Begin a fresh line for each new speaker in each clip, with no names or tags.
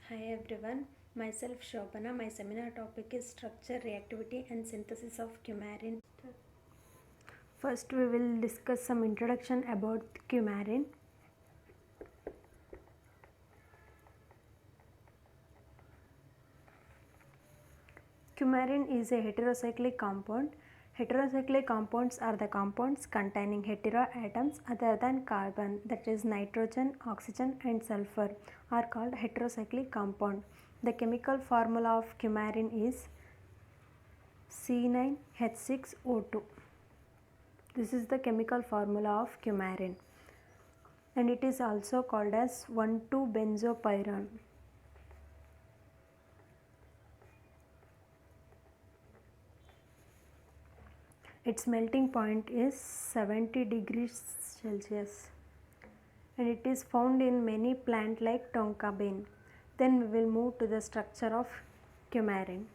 Hi everyone, myself Shobana. My seminar topic is structure, reactivity and synthesis of coumarin. First we will discuss some introduction about coumarin. Coumarin is a heterocyclic compound. Heterocyclic compounds are the compounds containing heteroatoms other than carbon, that is nitrogen, oxygen and sulfur are called heterocyclic compound. The chemical formula of coumarin is C9H6O2. This is the chemical formula of coumarin and it is also called as 1,2-benzopyran. Its melting point is 70 degrees Celsius and it is found in many plants like tonka bean. Then we will move to the structure of coumarin.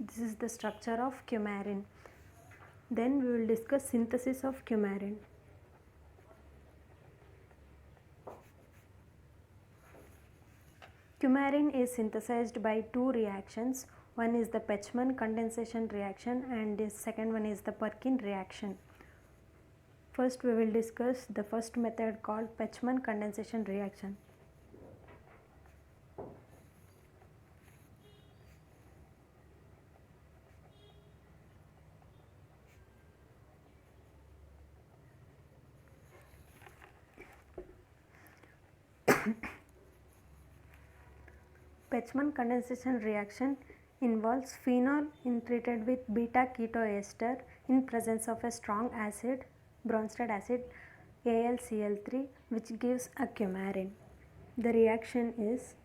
This is the structure of coumarin. Then we will discuss synthesis of coumarin. Coumarin is synthesized by two reactions. One is the Pechmann condensation reaction and the second one is the Perkin reaction. First we will discuss the first method called Pechmann condensation reaction. Pechmann condensation reaction involves phenol treated with beta ketoester in presence of a strong acid, Bronsted acid AlCl3, which gives a coumarin. The reaction is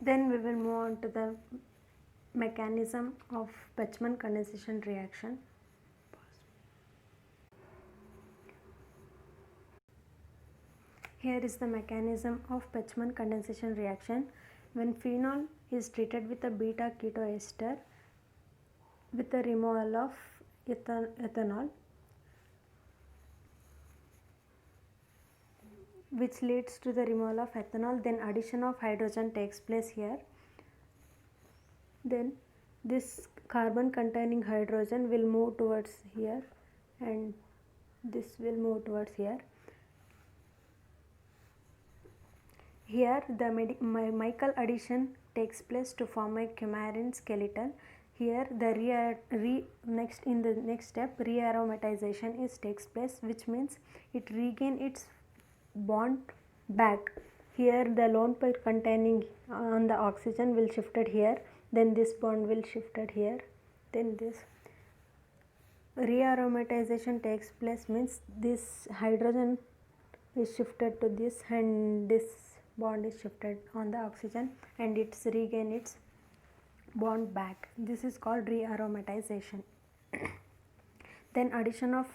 Then we will move on to the mechanism of Pechmann condensation reaction. Here is the mechanism of Pechmann condensation reaction. When phenol is treated with a beta ketoester with the removal of ethanol, which leads to the removal of ethanol, then addition of hydrogen takes place here. Then this carbon containing hydrogen will move towards here and this will move towards here. Here the Michael addition takes place to form a coumarin skeleton. Here the next step rearomatization takes place, which means it regains its bond back. Here the lone pair containing on the oxygen will shifted here, then this bond will shifted here, then this rearomatization takes place, means this hydrogen is shifted to this and this bond is shifted on the oxygen and it's regain its bond back. This is called rearomatization. Then addition of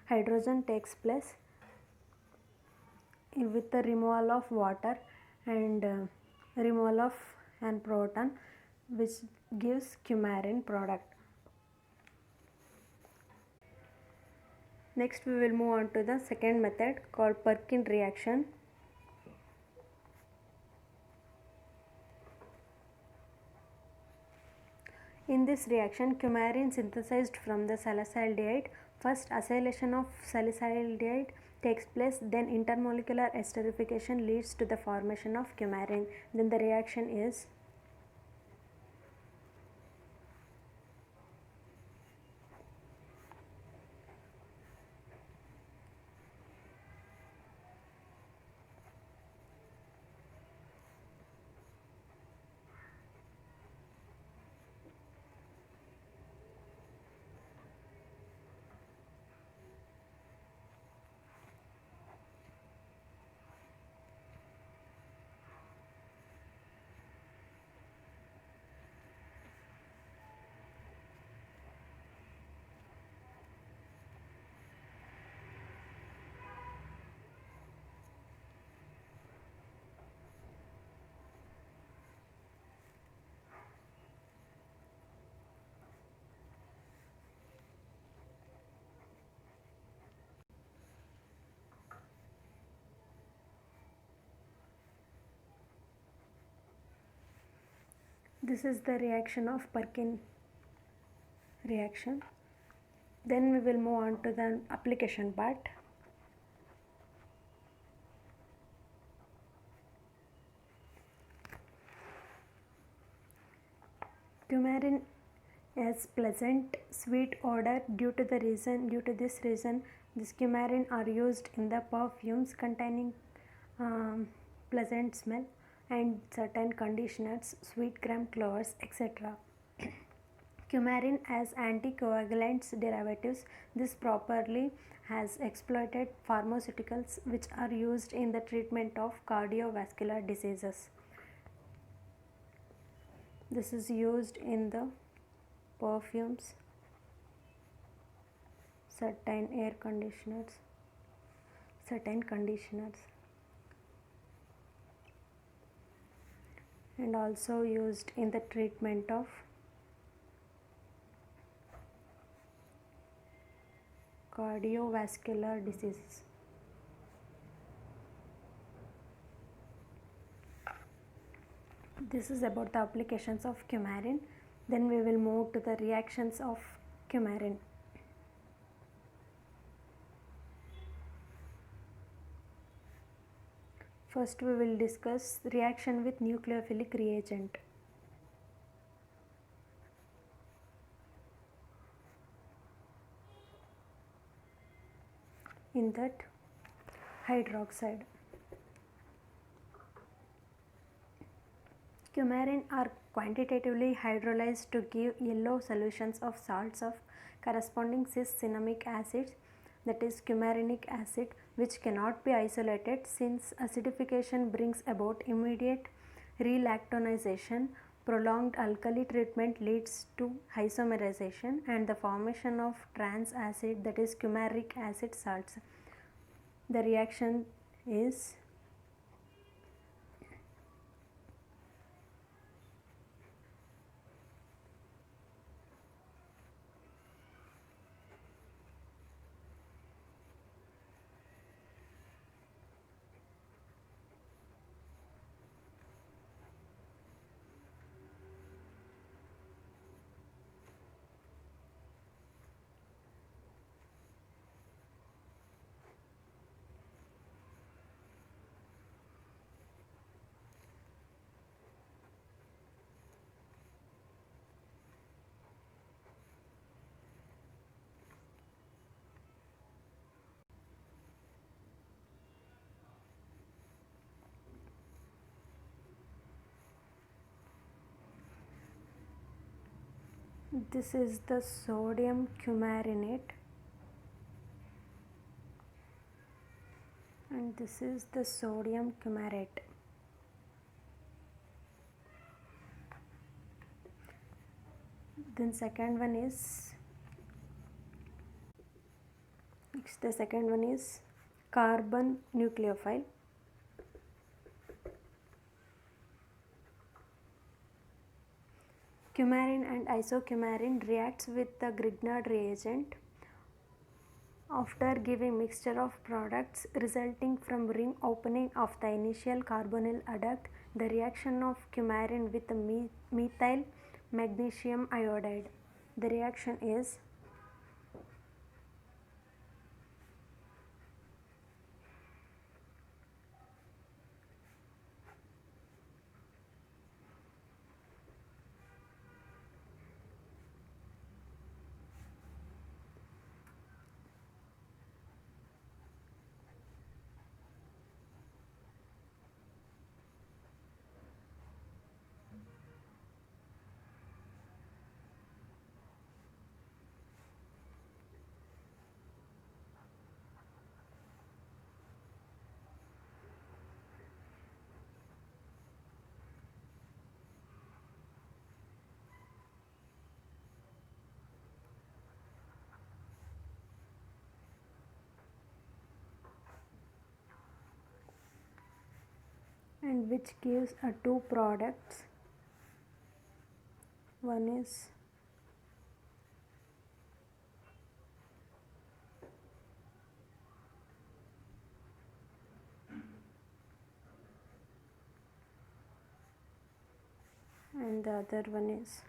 hydrogen takes place with the removal of water and removal of an proton, which gives coumarin product. Next we will move on to the second method called Perkin reaction. In this reaction, coumarin synthesized from the salicylaldehyde First, acylation of salicylate takes place, then intermolecular esterification leads to the formation of coumarin. Then the reaction is this is the reaction of Perkin reaction. Then we will move on to the application part. Coumarin has pleasant sweet odor. Due to this reason, this coumarin are used in the perfumes containing pleasant smell and certain conditioners, sweet gram clovers, etc. Coumarin as anticoagulants derivatives. This properly has exploited pharmaceuticals which are used in the treatment of cardiovascular diseases. This is used in the perfumes, certain air conditioners, and also used in the treatment of cardiovascular diseases. This is about the applications of coumarin. Then we will move to the reactions of coumarin. First we will discuss reaction with nucleophilic reagent. In that, hydroxide. Coumarin are quantitatively hydrolyzed to give yellow solutions of salts of corresponding cis-cinnamic acids, that is coumarinic acid, which cannot be isolated since acidification brings about immediate relactonization. Prolonged alkali treatment leads to isomerization and the formation of trans acid, that is coumaric acid salts. The reaction is this is the sodium coumarinate and this is the sodium coumarate. Then second one is carbon nucleophile. Coumarin and isocoumarin reacts with the Grignard reagent after giving mixture of products resulting from ring opening of the initial carbonyl adduct. The reaction of coumarin with the methyl magnesium iodide. The reaction is which gives two products. One is and the other one is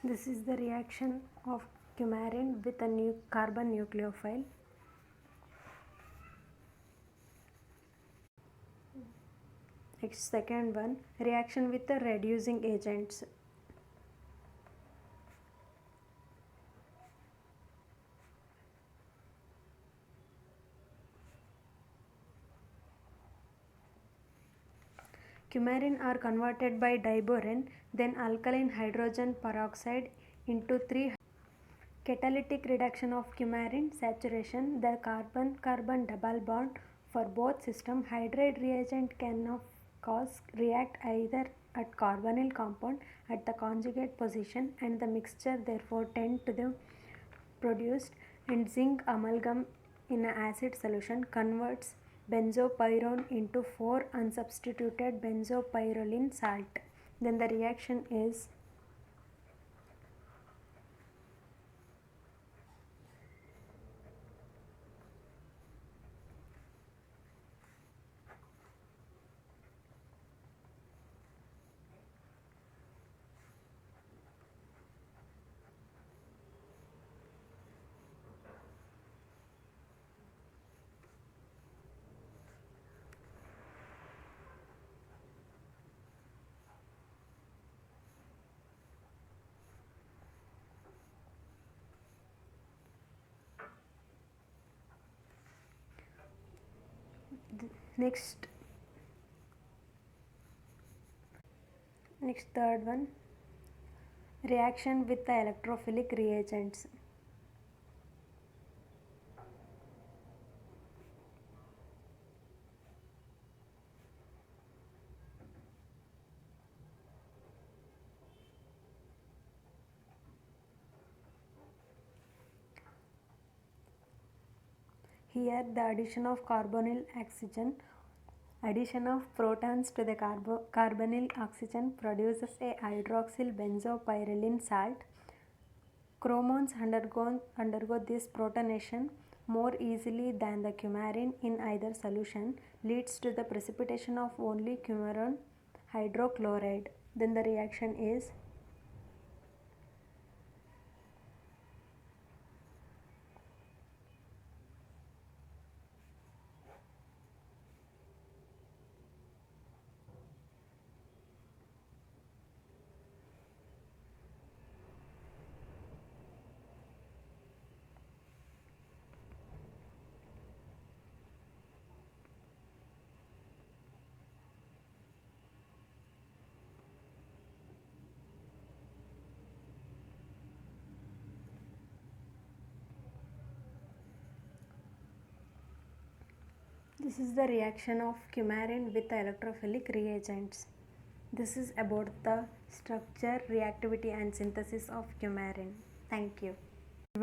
this is the reaction of coumarin with a new carbon nucleophile. Next, second one, reaction with the reducing agents. Coumarin are converted by diboron, then alkaline hydrogen peroxide into 3 catalytic reduction of coumarin saturation, the carbon-carbon double bond for both system. Hydride reagent can cause react either at carbonyl compound at the conjugate position, and the mixture therefore tend to the produced, and zinc amalgam in an acid solution converts benzopyrone into 4 unsubstituted benzopyrrolene salt. Then the reaction is next third one, reaction with the electrophilic reagents. Here the addition of addition of protons to the carbonyl oxygen produces a hydroxyl benzopyrrolene salt. Chromones undergo this protonation more easily than the coumarin in either solution, leads to the precipitation of only coumarin hydrochloride. Then the reaction is this is the reaction of coumarin with the electrophilic reagents. This is about the structure, reactivity and synthesis of coumarin. Thank you.